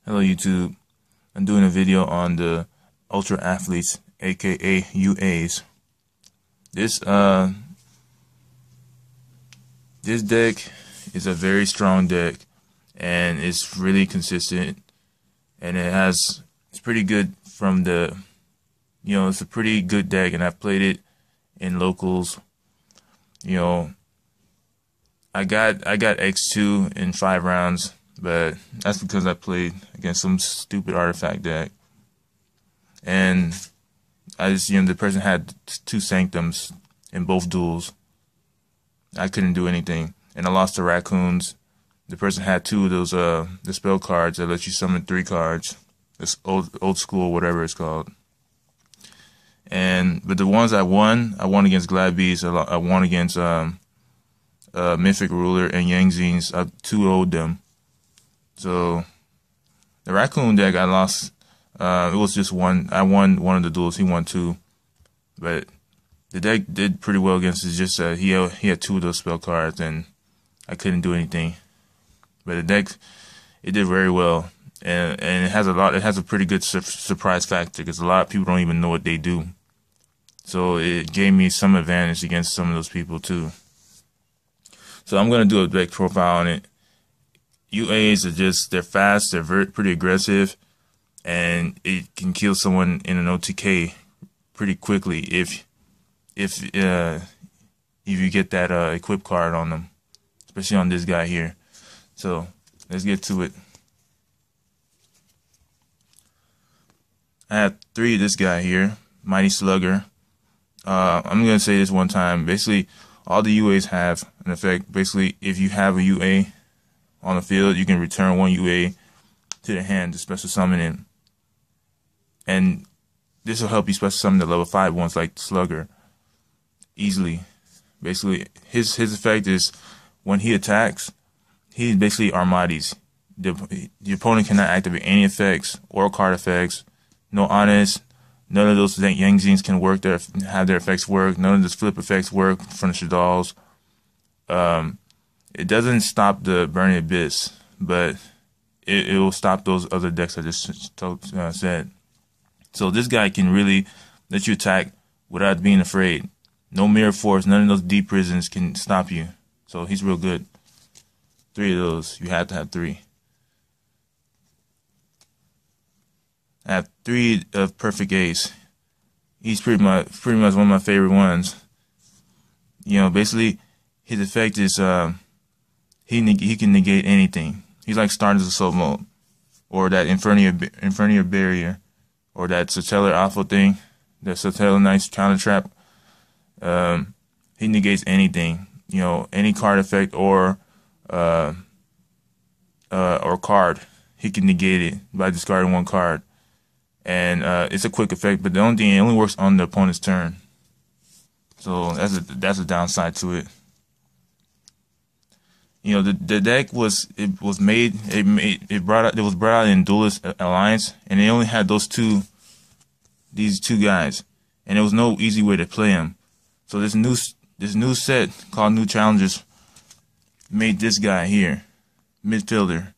Hello YouTube. I'm doing a video on the Ultra Athletes, aka UAs. This this deck is a very strong deck and it's really consistent, and it's pretty good from the it's a pretty good deck, and I've played it in locals. I got X2 in 5 rounds, but that's because I played against some stupid artifact deck. And I just, the person had 2 sanctums in both duels. I couldn't do anything. And I lost to raccoons. The person had 2 of those the spell cards that let you summon 3 cards. This old school, whatever it's called. But the ones I won against Glad Beast. I won against Mythic Ruler and Yangzines. I 2-0'd them. So the raccoon deck, I lost. It was just one. I won one of the duels. He won 2, but the deck did pretty well against it. Just he had 2 of those spell cards, and I couldn't do anything. But the deck, it did very well, and it has a lot. It has a pretty good surprise factor because a lot of people don't even know what they do. So it gave me some advantage against some of those people too. So I'm gonna do a deck profile on it. UAs are they're fast, they're pretty aggressive, and it can kill someone in an OTK pretty quickly if you get that equip card on them, especially on this guy here. So let's get to it. I have 3 of this guy here, Mighty Slugger. I'm gonna say this one time. Basically, all the UAs have an effect. Basically, if you have a UA on the field, you can return 1 UA to the hand to special summon it. And this will help you special summon the level 5 ones like Slugger easily. Basically, his effect is when he attacks, he basically Armades. The opponent cannot activate any effects or card effects. No honest. None of those Yangzines can have their effects work. None of those flip effects work from the Shadals. It doesn't stop the Burning Abyss, but it will stop those other decks I just said. So this guy can really let you attack without being afraid. No mirror force, none of those deep prisons can stop you. So he's real good. 3 of those. You have to have 3. I have 3 of Perfect Ace. He's pretty much one of my favorite ones. Basically, his effect is he can negate anything. He's like Stardust Assault mode, or that Infernier Barrier, or that Satellar Alpha thing, that Satellar Knight's counter trap. He negates anything. Any card effect or card, he can negate it by discarding 1 card. And it's a quick effect, but the only thing, it only works on the opponent's turn. So that's a downside to it. The deck was brought out in Duelist Alliance, and they only had these two guys, and there was no easy way to play them. So this new set called New Challengers made this guy here, midfielder.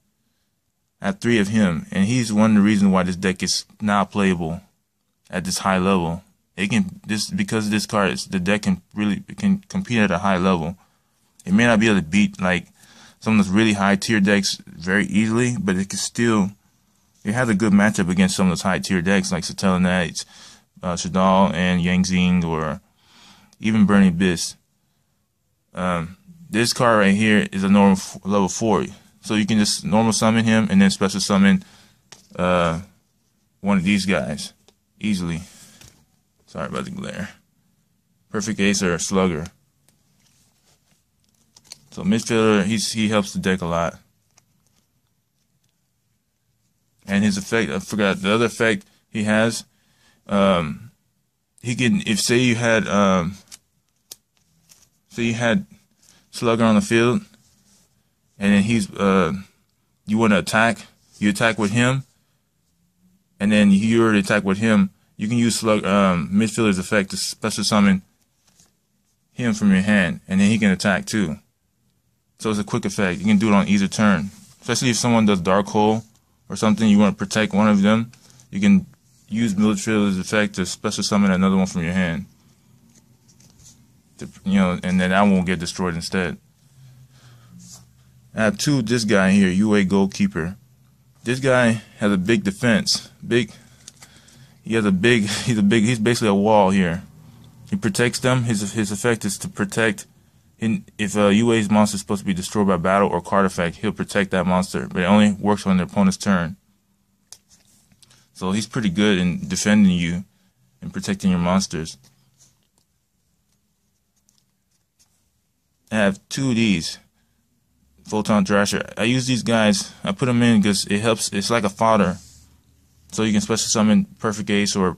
I have 3 of him, and he's one of the reasons why this deck is now playable at this high level. Because of this card, the deck can compete at a high level. It may not be able to beat like some of those really high tier decks very easily, but it has a good matchup against some of those high tier decks like Satellar Knights, Shadal, and Yangzing, or even Burning Abyss. This card right here is a normal level 4. So you can just normal summon him and then special summon one of these guys easily. Sorry about the glare. Perfect Ace or Slugger. So midfielder, he helps the deck a lot. And his effect, I forgot the other effect he has. He can, say you had Slugger on the field, and then you want to attack, you attack with him, and then you already attack with him. You can use midfielder's effect to special summon him from your hand, and then he can attack too. So it's a quick effect. You can do it on either turn, especially if someone does Dark Hole or something, you want to protect one of them, you can use Military's effect to special summon another one from your hand. And then that won't get destroyed instead. I have this guy here, UA Goalkeeper. This guy has a big defense. He's basically a wall here. He protects them. His effect is to protect. If UA's monster is supposed to be destroyed by battle or card effect, he'll protect that monster, but it only works on the opponent's turn. So he's pretty good in defending you and protecting your monsters. I have 2 of these. Photon Thrasher. I use these guys. I put them in because it helps. It's like a fodder, so you can special summon Perfect Ace or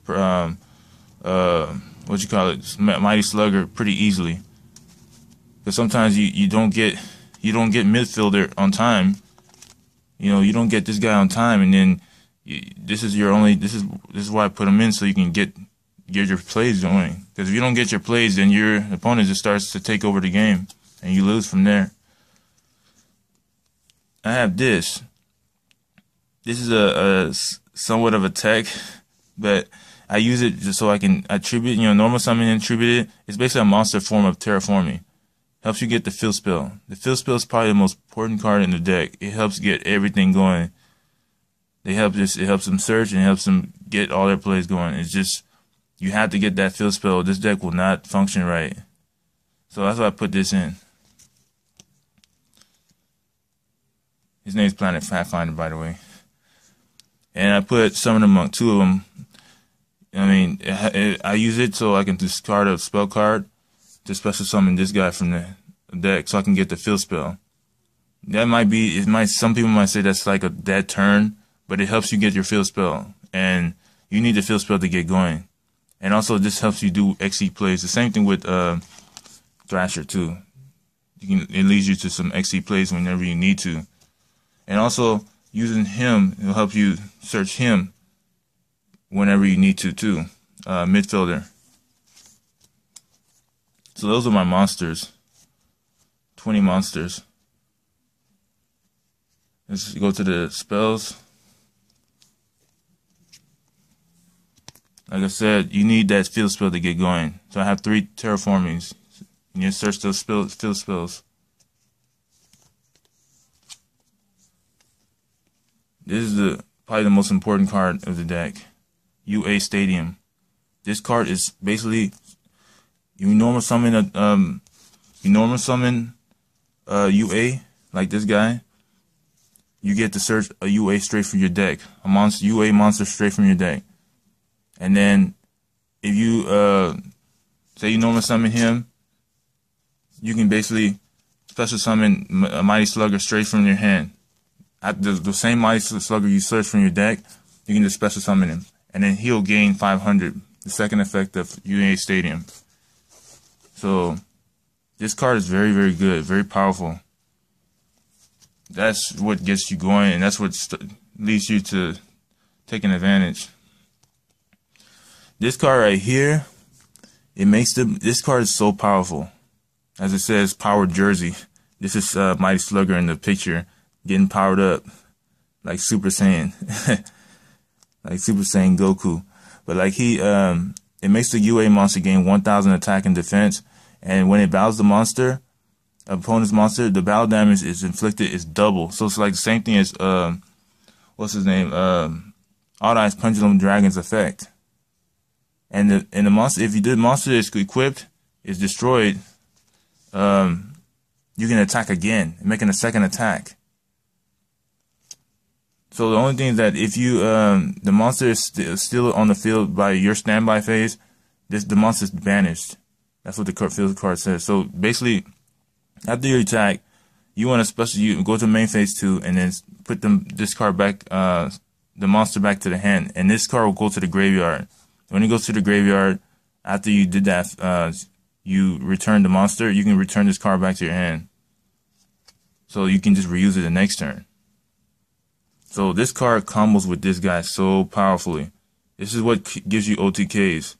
Mighty Slugger pretty easily. Because sometimes you don't get midfielder on time. You don't get this guy on time, and then this is why I put him in, so you can get your plays going. Because if you don't get your plays, then your opponent just starts to take over the game, and you lose from there. I have this. This is a somewhat of a tech, but I use it just so I can attribute, normal summon and attribute it. It's basically a monster form of terraforming. Helps you get the fill spell. The fill spell is probably the most important card in the deck. It helps get everything going. It helps them search and it helps them get all their plays going. It's just, you have to get that fill spell. This deck will not function right. So that's why I put this in. His name's Planet Pathfinder, by the way. And I put Summon Monk, 2 of them. I use it so I can discard a spell card to special summon this guy from the deck so I can get the fill spell. Some people might say that's like a dead turn, but it helps you get your fill spell. And you need the fill spell to get going. And also this helps you do XE plays. The same thing with Thrasher too. It leads you to some XE plays whenever you need to. And also, using him, it'll help you search him whenever you need to, too. Midfielder. So those are my monsters. 20 monsters. Let's go to the spells. Like I said, you need that field spell to get going. So I have 3 terraformings. You need to search those field spells. This is probably the most important card of the deck. UA Stadium. This card is basically, you normal summon UA like this guy. You get to search a UA straight from your deck, UA monster straight from your deck. And then if you say you normal summon him, you can basically special summon a Mighty Slugger straight from your hand. At the same Mighty Slugger you search from your deck, you can just special summon him. And then he'll gain 500, the second effect of UA Stadium. So, this card is very, very good, very powerful. That's what gets you going, and that's what leads you to taking advantage. This card right here, this card is so powerful. As it says, Powered Jersey. This is Mighty Slugger in the picture. Getting powered up like Super Saiyan, like Super Saiyan Goku. But like it makes the UA monster gain 1,000 attack and defense, and when it battles the monster, opponent's monster, the battle damage is inflicted is double. So it's like the same thing as what's his name, Odd Eyes Pendulum Dragon's effect. And the monster, if the monster is equipped, is destroyed, you can attack again, making a second attack. So the only thing is that if the monster is still on the field by your standby phase, the monster is banished. That's what the field card says. So basically, after you attack, you want to go to main phase 2 and then put this card back, the monster back to the hand, and this card will go to the graveyard. When it goes to the graveyard, after you did that, you return the monster. You can return this card back to your hand, so you can just reuse it the next turn. So this card combos with this guy so powerfully. This is what gives you OTKs.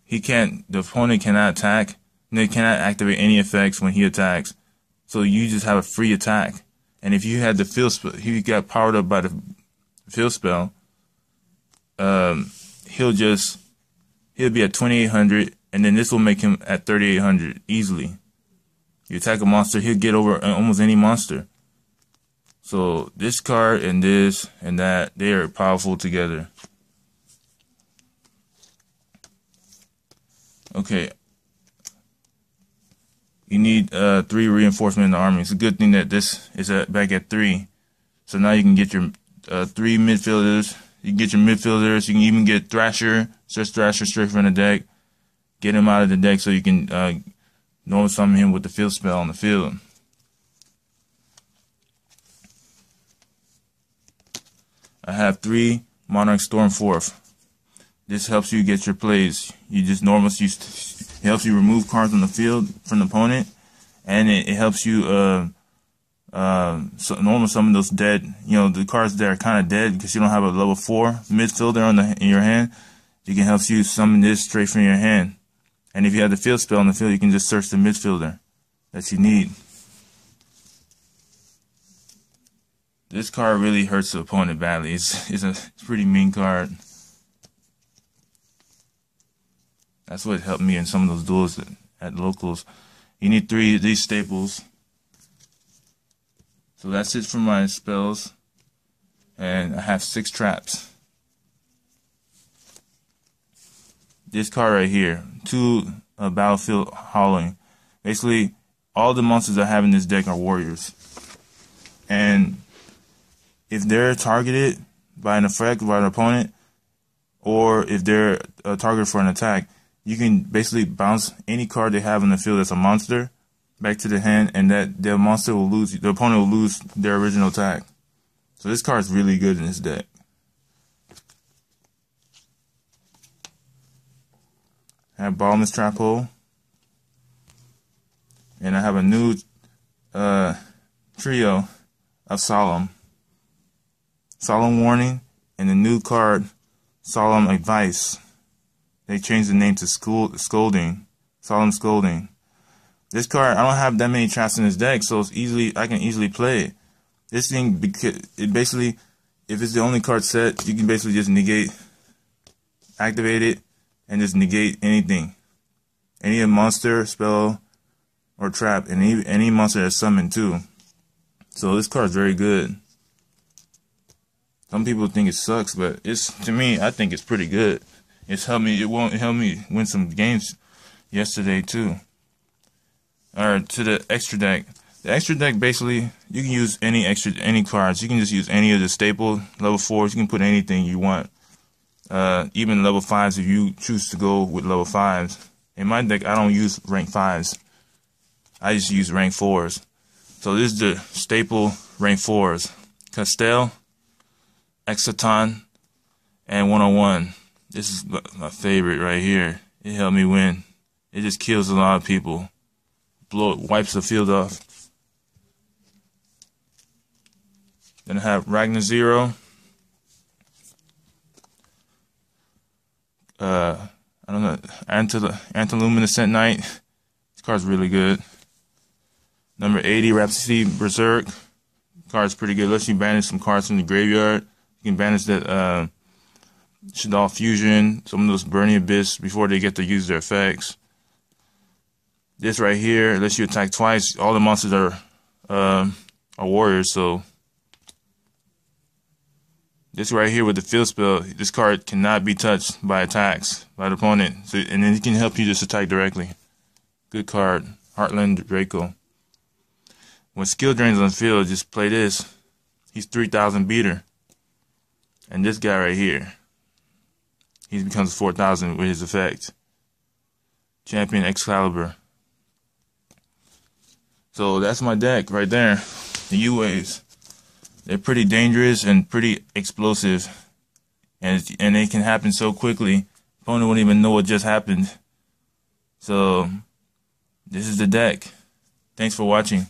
The opponent cannot attack, and they cannot activate any effects when he attacks. So you just have a free attack. And if you had the field spell, he got powered up by the field spell, he'll be at 2800, and then this will make him at 3800 easily. You attack a monster, he'll get over almost any monster. So this card and this and that, they are powerful together. Okay. You need 3 reinforcement in the army. It's a good thing that this is back at 3. So now you can get your 3 midfielders. You can get your midfielders. You can even get Thrasher, search Thrasher straight from the deck. Get him out of the deck so you can normal summon him with the field spell on the field. I have 3 Monarch Stormforth. This helps you get your plays. You just it helps you remove cards on the field from the opponent, and it helps you normal summon those dead, the cards that are kind of dead because you don't have a level 4 midfielder in your hand. You can help you summon this straight from your hand. And if you have the field spell on the field, you can just search the midfielder that you need. This card really hurts the opponent badly. It's a pretty mean card. That's what helped me in some of those duels at locals. You need 3 of these staples. So that's it for my spells. And I have 6 traps. This card right here, 2 Battlefield Howling. Basically, all the monsters I have in this deck are warriors. And if they're targeted by an effect by an opponent, or if they're a target for an attack, you can basically bounce any card they have in the field that's a monster back to the hand, and that the monster will lose. The opponent will lose their original attack. So this card is really good in this deck. I have Bottomless Trap Hole, and I have a new trio of Solemn Warning, and the new card Solemn Advice. They changed the name to Scolding, Solemn Scolding. This card, I don't have that many traps in this deck, so I can easily play it. This thing, basically, if it's the only card set, you can basically just activate it, and just negate anything. Any monster, spell, or trap, and any monster that's summoned too. So this card is very good. Some people think it sucks, but to me, I think it's pretty good. It helped me win some games yesterday too. Alright, to the extra deck. The extra deck, basically, you can use any cards. You can just use any of the staple level 4s. You can put anything you want. Even level 5s if you choose to go with level 5s. In my deck, I don't use rank 5s. I just use rank 4s. So this is the staple rank 4s. Castell, Exciton, and 101. This is my favorite right here. It helped me win. It just kills a lot of people. Wipes the field off. Then I have Ragnar Zero. I don't know, Antiluminescent Knight. This card's really good. Number 80, Rhapsody Berserk. Card's pretty good. Lets you banish some cards from the graveyard. You can banish that Shaddoll Fusion, some of those Burning Abyss before they get to use their effects. This right here lets you attack twice. All the monsters are warriors, so this right here with the field spell, this card cannot be touched by attacks by the opponent. So, and then it can help you just attack directly. Good card. Heartland Draco. When skill drains on the field, just play this. He's 3,000 beater. And this guy right here, he becomes 4,000 with his effect. Champion Excalibur. So that's my deck right there. The U-Waves. They're pretty dangerous and pretty explosive. And they can happen so quickly. Opponent won't even know what just happened. So this is the deck. Thanks for watching.